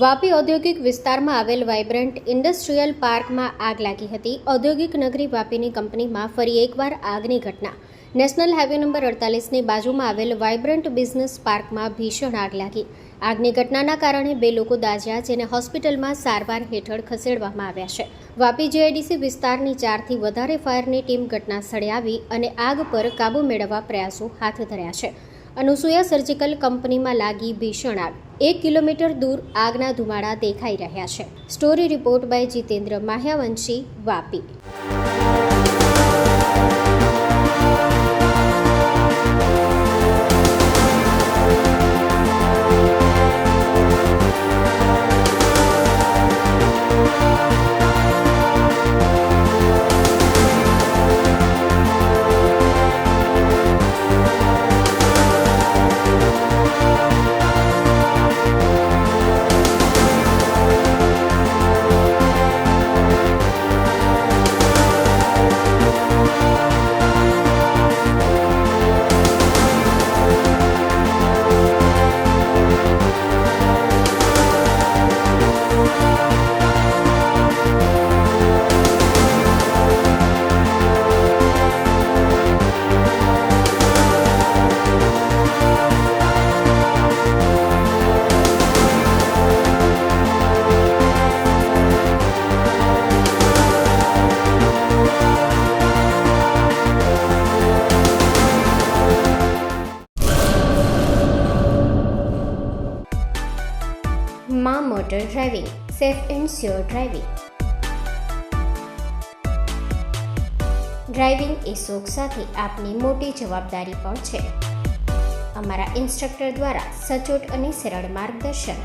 વાપી ઔદ્યોગિક વિસ્તારમાં આવેલ વાઇબ્રન્ટ ઇન્ડસ્ટ્રીયલ પાર્કમાં આગ લાગી હતી. ઔદ્યોગિક નગરી વાપીની કંપનીમાં ફરી એકવાર આગની ઘટના. નેશનલ હાઈવે નંબર 48ની બાજુમાં આવેલ વાઇબ્રન્ટ બિઝનેસ પાર્કમાં ભીષણ આગ લાગી. આગની ઘટનાના કારણે 2 લોકો દાઝ્યા, જેને હોસ્પિટલમાં સારવાર હેઠળ ખસેડવામાં આવ્યા છે. વાપી જીઆઈડીસી વિસ્તારની 4થી વધારે ફાયરની ટીમ ઘટના સ્થળે આવી અને આગ પર કાબૂ મેળવવા પ્રયાસો હાથ ધર્યા છે. અનુસૂયા સર્જિકલ કંપનીમાં લાગી ભીષણ આગ. 1 કિલોમીટર દૂર આગના ધુમાડા દેખાઈ રહ્યા છે. Story report by Jitendra Mahyavanshi, Vapi. માં motor driving, safe and sure driving. Driving એ શોખ સાથે આપની મોટી જવાબદારી પણ છે. અમારા ઇન્સ્ટ્રક્ટર દ્વારા સચોટ અને સરળ માર્ગદર્શન.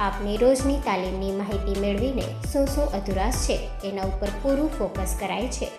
આપની રોજની તાલીમની માહિતી મેળવીને શું અધુરાશ છે એના ઉપર પૂરું ફોકસ કરાય છે.